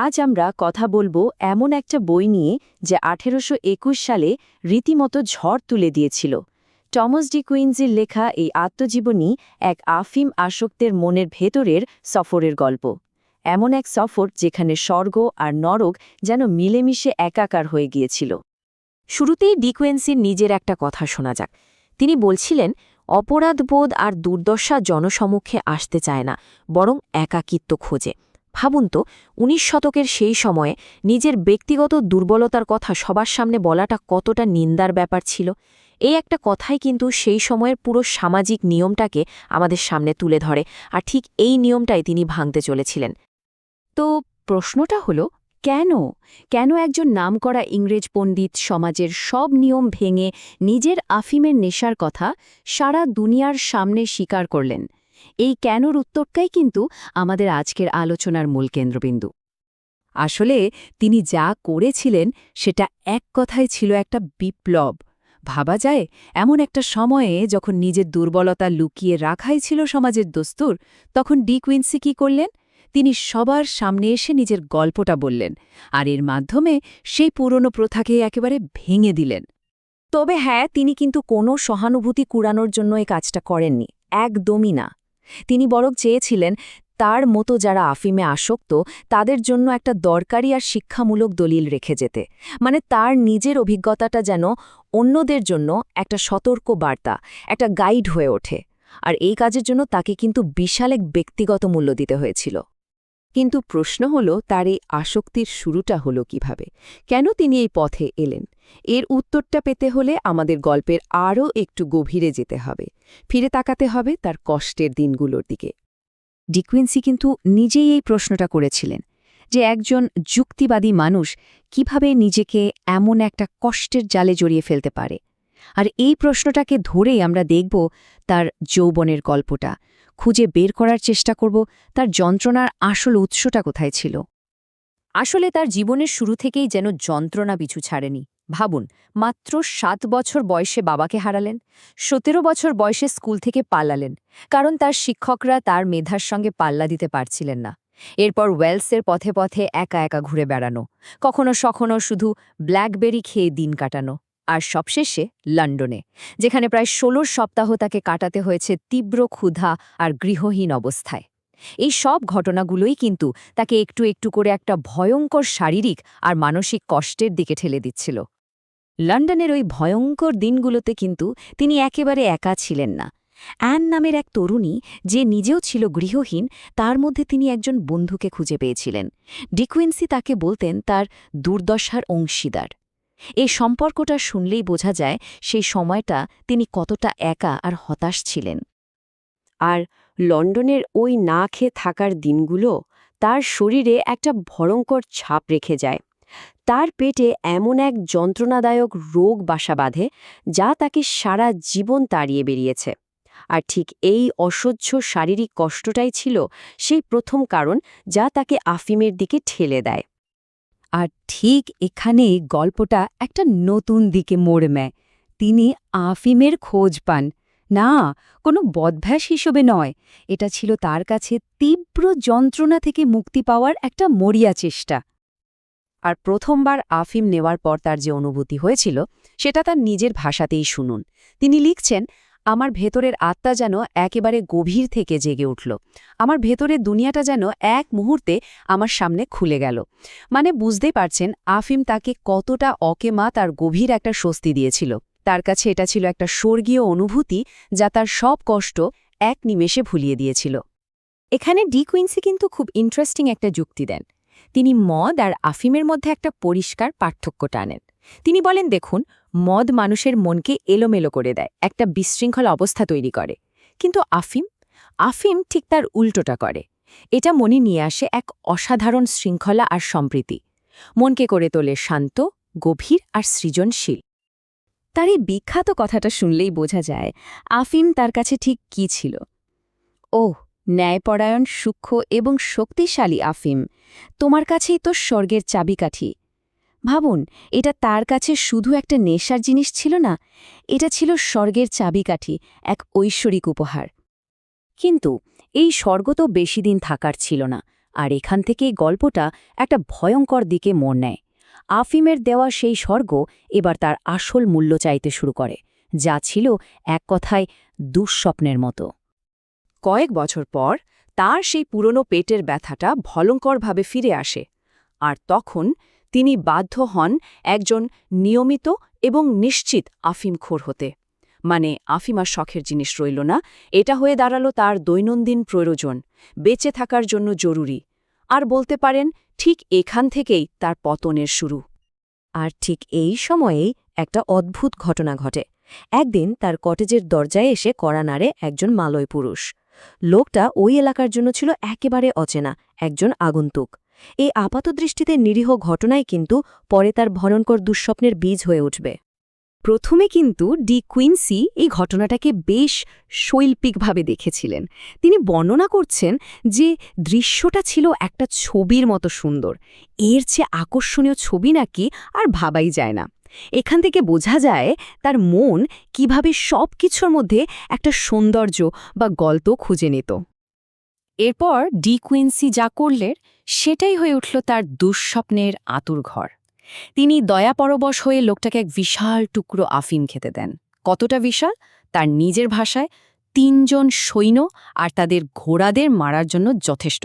আজ আমরা কথা বলবো এমন একটা বই নিয়ে যা 1821 সালে রীতিমতো ঝড় তুলে দিয়েছিল। টমাস ডি কুইন্সির লেখা এই আত্মজীবনী এক আফিম আসক্তের মনের ভেতরের সফরের গল্প। এমন এক সফর যেখানে স্বর্গ আর নরক যেন মিলেমিশে একাকার হয়ে গিয়েছিল। শুরুতেই ডি কুইন্সির নিজের একটা কথা শোনা যাক। তিনি বলছিলেন, অপরাধবোধ আর দুর্দশা জনসমক্ষে আসতে চায় না, বরং একাকিত্ব খোঁজে। ভাবুন তো, ১৯ শতকের সেই সময়ে নিজের ব্যক্তিগত দুর্বলতার কথা সবার সামনে বলাটা কতটা নিন্দার ব্যাপার ছিল। এই একটা কথাই কিন্তু সেই সময়ের পুরো সামাজিক নিয়মটাকে আমাদের সামনে তুলে ধরে, আর ঠিক এই নিয়মটাই তিনি ভাঙতে চলেছিলেন। তো প্রশ্নটা হলো, কেন একজন নামকরা ইংরেজ পণ্ডিত সমাজের সব নিয়ম ভেঙে নিজের আফিমের নেশার কথা সারা দুনিয়ার সামনে স্বীকার করলেন? এই কেনর উত্তরটাই কিন্তু আমাদের আজকের আলোচনার মূল কেন্দ্রবিন্দু। আসলে তিনি যা করেছিলেন সেটা এক কথায় ছিল একটা বিপ্লব। ভাবা যায়, এমন একটা সময়ে যখন নিজের দুর্বলতা লুকিয়ে রাখাই ছিল সমাজের দস্তুর, তখন ডি কুইন্সি কী করলেন? তিনি সবার সামনে এসে নিজের গল্পটা বললেন, আর এর মাধ্যমে সেই পুরনো প্রথাকে একেবারে ভেঙে দিলেন। তবে হ্যাঁ, তিনি কিন্তু কোনো সহানুভূতি কুড়ানোর জন্য এই কাজটা করেননি, একদমই না। তিনি বরং চেয়েছিলেন তার মতো যারা আফিমে আসক্ত তাদের জন্য একটা দরকারি আর শিক্ষামূলক দলিল রেখে যেতে, মানে তার নিজের অভিজ্ঞতাটা যেন অন্যদের জন্য একটা সতর্ক বার্তা, একটা গাইড হয়ে ওঠে। আর এই কাজের জন্য তাকে কিন্তু বিশাল এক ব্যক্তিগত মূল্য দিতে হয়েছিল। কিন্তু প্রশ্ন হল, তার এই আসক্তির শুরুটা হলো কিভাবে? কেন তিনি এই পথে এলেন? এর উত্তরটা পেতে হলে আমাদের গল্পের আরও একটু গভীরে যেতে হবে, ফিরে তাকাতে হবে তার কষ্টের দিনগুলোর দিকে। ডি কুইন্সি কিন্তু নিজেই এই প্রশ্নটা করেছিলেন, যে একজন যুক্তিবাদী মানুষ কিভাবে নিজেকে এমন একটা কষ্টের জালে জড়িয়ে ফেলতে পারে। আর এই প্রশ্নটাকে ধরেই আমরা দেখব তার যৌবনের গল্পটা, খুঁজে বের করার চেষ্টা করব তার যন্ত্রণার আসল উৎসটা কোথায় ছিল। আসলে তার জীবনের শুরু থেকেই যেন যন্ত্রণা পিছু ছাড়েনি। ভাবুন, মাত্র ৭ বছর বয়সে বাবাকে হারালেন, ১৭ বছর বয়সে স্কুল থেকে পালালেন, কারণ তার শিক্ষকরা তার মেধার সঙ্গে পাল্লা দিতে পারছিলেন না। এরপর ওয়েলসের পথে পথে একা একা ঘুরে বেড়ানো, কখনো শুধু ব্ল্যাকবেরি খেয়ে দিন কাটানো, আর সবশেষে লন্ডনে, যেখানে প্রায় ১৬ সপ্তাহ তাকে কাটাতে হয়েছে তীব্র ক্ষুধা আর গৃহহীন অবস্থায়। এই সব ঘটনাগুলোই কিন্তু তাকে একটু একটু করে একটা ভয়ঙ্কর শারীরিক আর মানসিক কষ্টের দিকে ঠেলে দিচ্ছিল। লন্ডনের ওই ভয়ঙ্কর দিনগুলোতে কিন্তু তিনি একেবারে একা ছিলেন না। অ্যান নামের এক তরুণী, যে নিজেও ছিল গৃহহীন, তার মধ্যে তিনি একজন বন্ধুকে খুঁজে পেয়েছিলেন। ডি কুইন্সি তাকে বলতেন তার দুর্দশার অংশীদার। এই সম্পর্কটা শুনলেই বোঝা যায় সেই সময়টা তিনি কতটা একা আর হতাশ ছিলেন। আর লন্ডনের ওই না খেয়ে থাকার দিনগুলো তার শরীরে একটা ভয়ঙ্কর ছাপ রেখে যায়। তার পেটে এমন এক যন্ত্রণাদায়ক রোগ বাসা বাঁধে যা তাকে সারা জীবন তাড়িয়ে বেরিয়েছে। আর ঠিক এই অসহ্য শারীরিক কষ্টটাই ছিল সেই প্রথম কারণ যা তাকে আফিমের দিকে ঠেলে দেয়। আর ঠিক এখানেই গল্পটা একটা নতুন দিকে মোড় নেয়। তিনি আফিমের খোঁজ পান, না কোনো বদভ্যাস হিসেবে নয়, এটা ছিল তার কাছে তীব্র যন্ত্রণা থেকে মুক্তি পাওয়ার একটা মরিয়া চেষ্টা। আর প্রথমবার আফিম নেওয়ার পর তার যে অনুভূতি হয়েছিল সেটা তার নিজের ভাষাতেই শুনুন। তিনি লিখছেন, আমার ভেতরের আত্মা যেন একেবারে গভীর থেকে জেগে উঠল। আমার ভেতরের দুনিয়াটা যেন এক মুহূর্তে আমার সামনে খুলে গেল। মানে বুঝতেই পারছেন আফিম তাকে কতটা অকেমাত আর গভীর একটা স্বস্তি দিয়েছিল। তার কাছে এটা ছিল একটা স্বর্গীয় অনুভূতি যা তার সব কষ্ট এক নিমেষে ভুলিয়ে দিয়েছিল। এখানে ডি কুইন্সি কিন্তু খুব ইন্টারেস্টিং একটা যুক্তি দেন। তিনি মদ আর আফিমের মধ্যে একটা পরিষ্কার পার্থক্য টানেন। তিনি বলেন, দেখুন, মদ মানুষের মনকে এলোমেলো করে দেয়, একটা বিশৃঙ্খল অবস্থা তৈরি করে। কিন্তু আফিম ঠিক তার উল্টোটা করে। এটা মনে নিয়ে আসে এক অসাধারণ শৃঙ্খলা আর সম্প্রীতি। মনকে করে তোলে শান্ত, গভীর আর সৃজনশীল। তার এই বিখ্যাত কথাটা শুনলেই বোঝা যায় আফিম তার কাছে ঠিক কী ছিল। ওহ, ন্যায়পরায়ণ, সূক্ষ্ম এবং শক্তিশালী আফিম, তোমার কাছেই তো স্বর্গের চাবিকাঠি। ভাবুন, এটা তার কাছে শুধু একটা নেশার জিনিস ছিল না, এটা ছিল স্বর্গের চাবিকাঠি, এক ঐশ্বরিক উপহার। কিন্তু এই স্বর্গ তো বেশি দিন থাকার ছিল না। আর এখান থেকেই গল্পটা একটা ভয়ঙ্কর দিকে মোড় নেয়। আফিমের দেওয়া সেই স্বর্গ এবার তার আসল মূল্য চাইতে শুরু করে, যা ছিল এক কথায় দুঃস্বপ্নের মতো। কয়েক বছর পর তার সেই পুরনো পেটের ব্যথাটা ভয়ঙ্করভাবে ফিরে আসে, আর তখন তিনি বাধ্য হন একজন নিয়মিত এবং নিশ্চিত আফিমখোর হতে। মানে আফিম আর শখের জিনিস রইল না, এটা হয়ে দাঁড়ালো তার দৈনন্দিন প্রয়োজন, বেঁচে থাকার জন্য জরুরি। আর বলতে পারেন ঠিক এখান থেকেই তার পতনের শুরু। আর ঠিক এই সময়েই একটা অদ্ভুত ঘটনা ঘটে। একদিন তার কটেজের দরজায় এসে কড়া নাড়ে একজন মালয় পুরুষ। লোকটা ওই এলাকার জন্য ছিল একেবারে অচেনা, একজন আগন্তুক। এই আপাতদৃষ্টিতে নিরীহ ঘটনাই কিন্তু পরে তার ভয়ঙ্কর দুঃস্বপ্নের বীজ হয়ে উঠবে। প্রথমে কিন্তু ডি কুইন্সি এই ঘটনাটাকে বেশ শৈল্পিকভাবে দেখেছিলেন। তিনি বর্ণনা করছেন যে দৃশ্যটা ছিল একটা ছবির মতো সুন্দর, এর চেয়ে আকর্ষণীয় ছবি নাকি আর ভাবাই যায় না। এখান থেকে বোঝা যায় তার মন কিভাবে সব কিছুর মধ্যে একটা সৌন্দর্য বা গল্প খুঁজে নিত। এরপর ডি কুইন্সি যা করলেন সেটাই হয়ে উঠল তার দুঃস্বপ্নের আঁতুড়ঘর। তিনি দয়াপরবশ হয়ে লোকটাকে এক বিশাল টুকরো আফিম খেতে দেন। কতটা বিশাল? তার নিজের ভাষায় ৩ জন সৈন্য আর তাদের ঘোড়াদের মারার জন্য যথেষ্ট।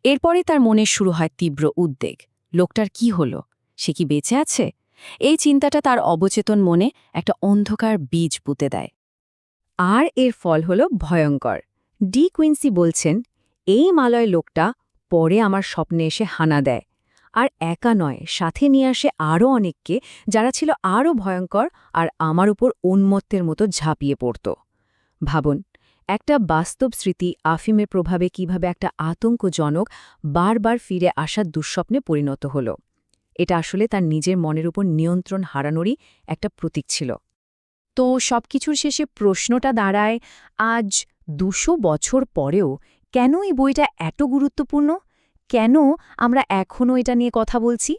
এরপরে তার মনে শুরু হয় তীব্র উদ্বেগ। লোকটার কি হলো? সে কি বেঁচে আছে? এই চিন্তাটা তার অবচেতন মনে একটা অন্ধকার বীজ পুঁতে দেয়। আর এর ফল হল ভয়ঙ্কর। ডি কুইন্সি বলছেন, এই মালয় লোকটা পরে আমার স্বপ্নে এসে হানা দেয়। আর একা নয়, সাথে নিয়ে আসে আরও অনেককে, যারা ছিল আরও ভয়ঙ্কর আর আমার উপর উন্মত্তের মতো ঝাঁপিয়ে পড়ত। ভাবুন, একটা বাস্তব স্মৃতি আফিমের প্রভাবে কিভাবে একটা আতঙ্কজনক, বারবার ফিরে আসা দুঃস্বপ্নে পরিণত হল। এটা আসলে তার নিজের মনের উপর নিয়ন্ত্রণ হারানোরই একটা প্রতীক ছিল। তো সবকিছুর শেষে প্রশ্নটা দাঁড়ায়, আজ ২০০ বছর পরেও কেন এই বইটা এত গুরুত্বপূর্ণ? কেন আমরা এখনও এটা নিয়ে কথা বলছি?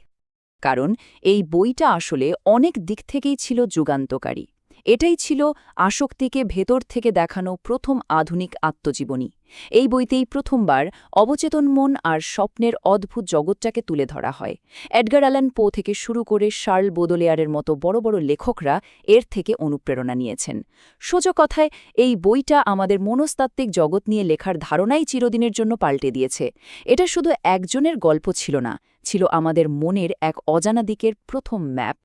কারণ এই বইটা আসলে অনেক দিক থেকেই ছিল যুগান্তকারী। এটাই ছিল আসক্তিকে ভেতর থেকে দেখানো প্রথম আধুনিক আত্মজীবনী। এই বইতেই প্রথমবার অবচেতন মন আর স্বপ্নের অদ্ভুত জগৎটাকে তুলে ধরা হয়। এডগার অ্যালান পো থেকে শুরু করে শার্ল বোদোলেয়ারের মতো বড় বড় লেখকরা এর থেকে অনুপ্রেরণা নিয়েছেন। সোজা কথায় এই বইটা আমাদের মনস্তাত্ত্বিক জগৎ নিয়ে লেখার ধারণাই চিরদিনের জন্য পাল্টে দিয়েছে। এটা শুধু একজনের গল্প ছিল না, ছিল আমাদের মনের এক অজানা দিকের প্রথম ম্যাপ।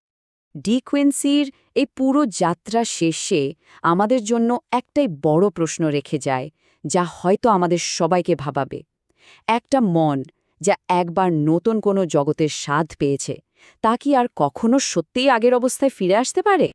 ডি কুইন্সির এই পুরো যাত্রা শেষে আমাদের জন্য একটাই বড় প্রশ্ন রেখে যায়, যা হয়তো আমাদের সবাইকে ভাবাবে। একটা মন যা একবার নতুন কোনো জগতের স্বাদ পেয়েছে, তা কি আর কখনো সত্যিই আগের অবস্থায় ফিরে আসতে পারে?